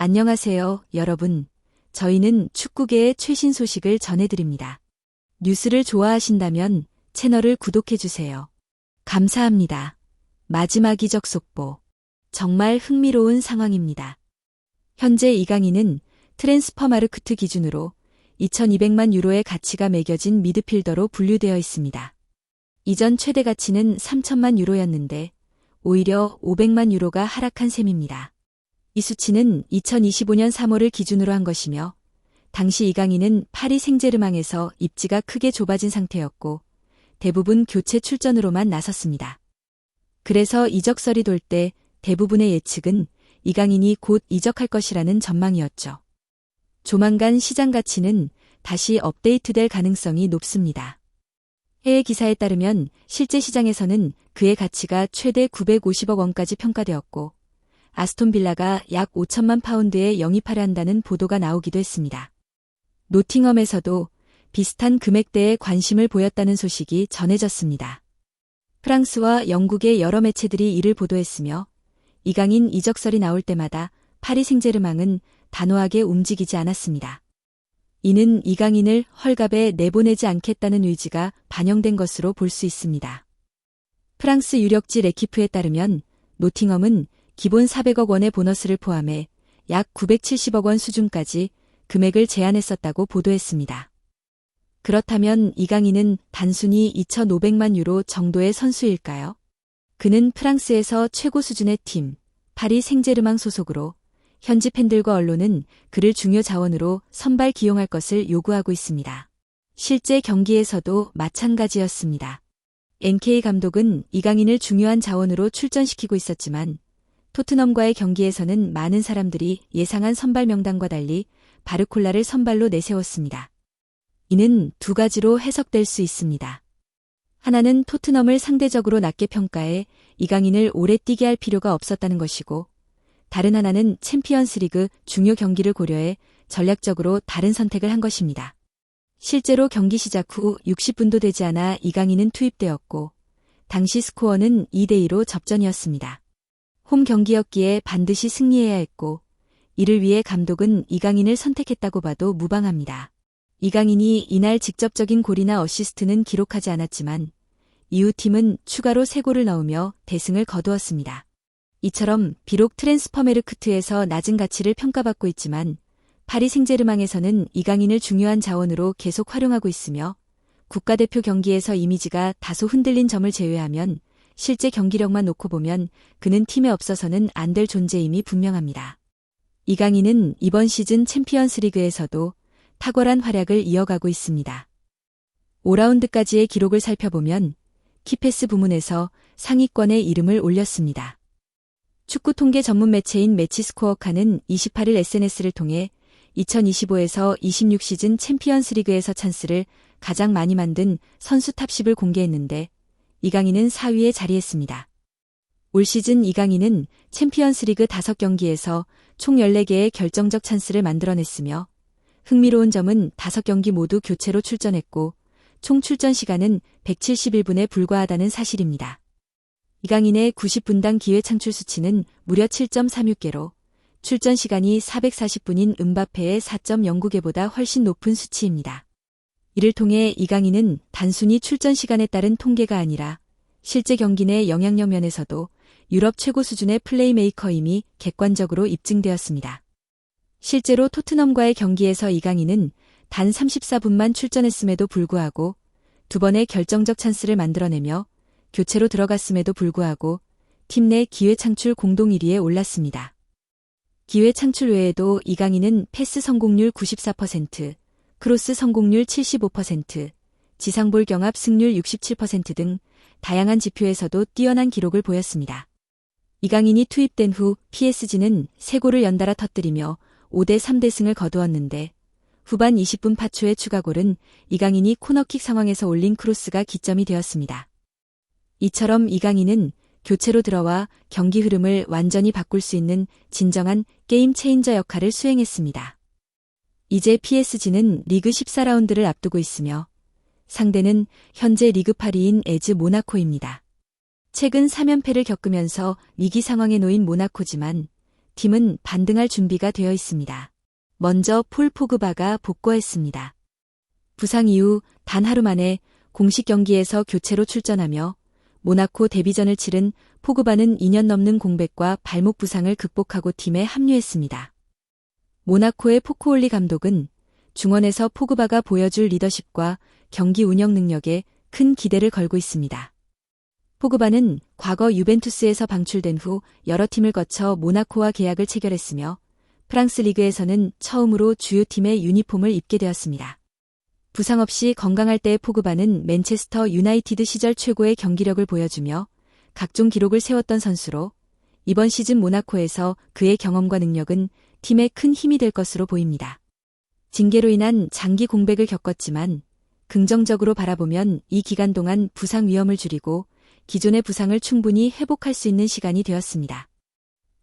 안녕하세요, 여러분. 저희는 축구계의 최신 소식을 전해드립니다. 뉴스를 좋아하신다면 채널을 구독해주세요. 감사합니다. 마지막 이적 속보. 정말 흥미로운 상황입니다. 현재 이강인은 트랜스퍼마르크트 기준으로 2,200만 유로의 가치가 매겨진 미드필더로 분류되어 있습니다. 이전 최대 가치는 3,000만 유로였는데 오히려 500만 유로가 하락한 셈입니다. 이 수치는 2025년 3월을 기준으로 한 것이며 당시 이강인은 파리 생제르맹에서 입지가 크게 좁아진 상태였고 대부분 교체 출전으로만 나섰습니다. 그래서 이적설이 돌 때 대부분의 예측은 이강인이 곧 이적할 것이라는 전망이었죠. 조만간 시장 가치는 다시 업데이트될 가능성이 높습니다. 해외 기사에 따르면 실제 시장에서는 그의 가치가 최대 950억 원까지 평가되었고 아스톤 빌라가 약 5천만 파운드에 영입하려 한다는 보도가 나오기도 했습니다. 노팅엄에서도 비슷한 금액대에 관심을 보였다는 소식이 전해졌습니다. 프랑스와 영국의 여러 매체들이 이를 보도했으며 이강인 이적설이 나올 때마다 파리 생제르맹은 단호하게 움직이지 않았습니다. 이는 이강인을 헐값에 내보내지 않겠다는 의지가 반영된 것으로 볼 수 있습니다. 프랑스 유력지 레키프에 따르면 노팅엄은 기본 400억 원의 보너스를 포함해 약 970억 원 수준까지 금액을 제한했었다고 보도했습니다. 그렇다면 이강인은 단순히 2,500만 유로 정도의 선수일까요? 그는 프랑스에서 최고 수준의 팀, 파리 생제르맹 소속으로 현지 팬들과 언론은 그를 중요 자원으로 선발 기용할 것을 요구하고 있습니다. 실제 경기에서도 마찬가지였습니다. NK 감독은 이강인을 중요한 자원으로 출전시키고 있었지만 토트넘과의 경기에서는 많은 사람들이 예상한 선발 명단과 달리 바르콜라를 선발로 내세웠습니다. 이는 두 가지로 해석될 수 있습니다. 하나는 토트넘을 상대적으로 낮게 평가해 이강인을 오래 뛰게 할 필요가 없었다는 것이고 다른 하나는 챔피언스리그 중요 경기를 고려해 전략적으로 다른 선택을 한 것입니다. 실제로 경기 시작 후 60분도 되지 않아 이강인은 투입되었고 당시 스코어는 2대2로 접전이었습니다. 홈 경기였기에 반드시 승리해야 했고 이를 위해 감독은 이강인을 선택했다고 봐도 무방합니다. 이강인이 이날 직접적인 골이나 어시스트는 기록하지 않았지만 이후 팀은 추가로 3골을 넣으며 대승을 거두었습니다. 이처럼 비록 트랜스퍼메르크트에서 낮은 가치를 평가받고 있지만 파리 생제르맹에서는 이강인을 중요한 자원으로 계속 활용하고 있으며 국가대표 경기에서 이미지가 다소 흔들린 점을 제외하면 실제 경기력만 놓고 보면 그는 팀에 없어서는 안 될 존재임이 분명합니다. 이강인은 이번 시즌 챔피언스리그에서도 탁월한 활약을 이어가고 있습니다. 5라운드까지의 기록을 살펴보면 키패스 부문에서 상위권에 이름을 올렸습니다. 축구 통계 전문 매체인 매치스코어카는 28일 SNS를 통해 2025에서 26 시즌 챔피언스리그에서 찬스를 가장 많이 만든 선수 탑10을 공개했는데 이강인은 4위에 자리했습니다. 올 시즌 이강인은 챔피언스리그 5경기에서 총 14개의 결정적 찬스를 만들어냈으며 흥미로운 점은 5경기 모두 교체로 출전했고 총 출전 시간은 171분에 불과하다는 사실입니다. 이강인의 90분당 기회 창출 수치는 무려 7.36개로 출전 시간이 440분인 음바페의 4.09개보다 훨씬 높은 수치입니다. 이를 통해 이강인은 단순히 출전 시간에 따른 통계가 아니라 실제 경기 내 영향력 면에서도 유럽 최고 수준의 플레이메이커임이 객관적으로 입증되었습니다. 실제로 토트넘과의 경기에서 이강인은 단 34분만 출전했음에도 불구하고 2번의 결정적 찬스를 만들어내며 교체로 들어갔음에도 불구하고 팀 내 기회 창출 공동 1위에 올랐습니다. 기회 창출 외에도 이강인은 패스 성공률 94%, 크로스 성공률 75%, 지상볼 경합 승률 67% 등 다양한 지표에서도 뛰어난 기록을 보였습니다. 이강인이 투입된 후 PSG는 3골을 연달아 터뜨리며 5대3 대승을 거두었는데 후반 20분 파초의 추가골은 이강인이 코너킥 상황에서 올린 크로스가 기점이 되었습니다. 이처럼 이강인은 교체로 들어와 경기 흐름을 완전히 바꿀 수 있는 진정한 게임 체인저 역할을 수행했습니다. 이제 PSG는 리그 14라운드를 앞두고 있으며 상대는 현재 리그 8위인 에즈 모나코입니다. 최근 3연패를 겪으면서 위기 상황에 놓인 모나코지만 팀은 반등할 준비가 되어 있습니다. 먼저 폴 포그바가 복구했습니다. 부상 이후 단 하루 만에 공식 경기에서 교체로 출전하며 모나코 데뷔전을 치른 포그바는 2년 넘는 공백과 발목 부상을 극복하고 팀에 합류했습니다. 모나코의 포코올리 감독은 중원에서 포그바가 보여줄 리더십과 경기 운영 능력에 큰 기대를 걸고 있습니다. 포그바는 과거 유벤투스에서 방출된 후 여러 팀을 거쳐 모나코와 계약을 체결했으며 프랑스 리그에서는 처음으로 주요 팀의 유니폼을 입게 되었습니다. 부상 없이 건강할 때의 포그바는 맨체스터 유나이티드 시절 최고의 경기력을 보여주며 각종 기록을 세웠던 선수로 이번 시즌 모나코에서 그의 경험과 능력은 팀에 큰 힘이 될 것으로 보입니다. 징계로 인한 장기 공백을 겪었지만 긍정적으로 바라보면 이 기간 동안 부상 위험을 줄이고 기존의 부상을 충분히 회복할 수 있는 시간이 되었습니다.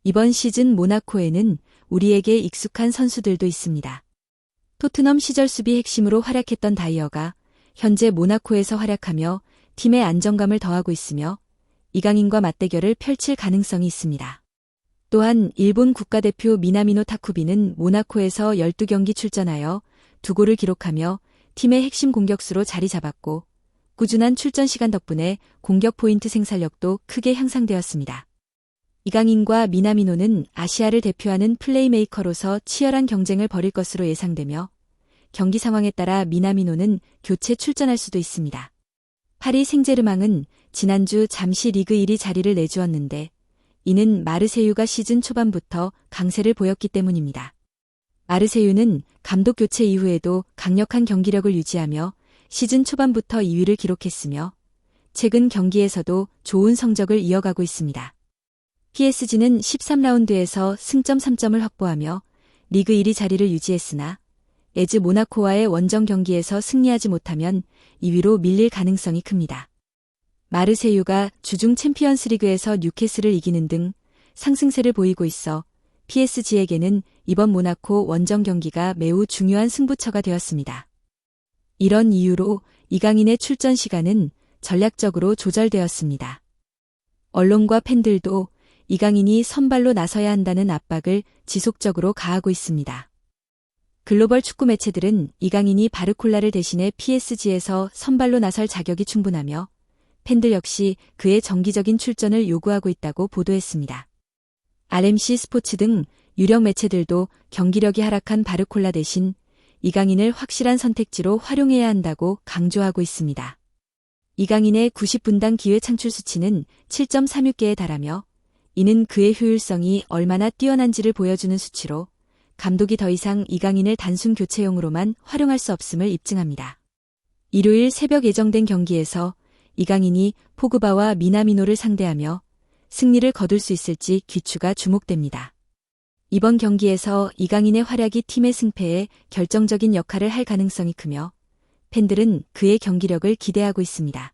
이번 시즌 모나코에는 우리에게 익숙한 선수들도 있습니다. 토트넘 시절 수비 핵심으로 활약했던 다이어가 현재 모나코에서 활약하며 팀의 안정감을 더하고 있으며 이강인과 맞대결을 펼칠 가능성이 있습니다. 또한 일본 국가대표 미나미노 타쿠비는 모나코에서 12경기 출전하여 2골을 기록하며 팀의 핵심 공격수로 자리 잡았고 꾸준한 출전 시간 덕분에 공격 포인트 생산력도 크게 향상되었습니다. 이강인과 미나미노는 아시아를 대표하는 플레이메이커로서 치열한 경쟁을 벌일 것으로 예상되며 경기 상황에 따라 미나미노는 교체 출전할 수도 있습니다. 파리 생제르맹은 지난주 잠시 리그 1위 자리를 내주었는데 이는 마르세유가 시즌 초반부터 강세를 보였기 때문입니다. 마르세유는 감독 교체 이후에도 강력한 경기력을 유지하며 시즌 초반부터 2위를 기록했으며 최근 경기에서도 좋은 성적을 이어가고 있습니다. PSG는 13라운드에서 승점 3점을 확보하며 리그 1위 자리를 유지했으나 에즈 모나코와의 원정 경기에서 승리하지 못하면 2위로 밀릴 가능성이 큽니다. 마르세유가 주중 챔피언스리그에서 뉴캐슬을 이기는 등 상승세를 보이고 있어 PSG에게는 이번 모나코 원정 경기가 매우 중요한 승부처가 되었습니다. 이런 이유로 이강인의 출전 시간은 전략적으로 조절되었습니다. 언론과 팬들도 이강인이 선발로 나서야 한다는 압박을 지속적으로 가하고 있습니다. 글로벌 축구 매체들은 이강인이 바르콜라를 대신해 PSG에서 선발로 나설 자격이 충분하며 팬들 역시 그의 정기적인 출전을 요구하고 있다고 보도했습니다. RMC 스포츠 등 유력 매체들도 경기력이 하락한 바르콜라 대신 이강인을 확실한 선택지로 활용해야 한다고 강조하고 있습니다. 이강인의 90분당 기회 창출 수치는 7.36개에 달하며 이는 그의 효율성이 얼마나 뛰어난지를 보여주는 수치로 감독이 더 이상 이강인을 단순 교체용으로만 활용할 수 없음을 입증합니다. 일요일 새벽 예정된 경기에서 이강인이 포그바와 미나미노를 상대하며 승리를 거둘 수 있을지 귀추가 주목됩니다. 이번 경기에서 이강인의 활약이 팀의 승패에 결정적인 역할을 할 가능성이 크며 팬들은 그의 경기력을 기대하고 있습니다.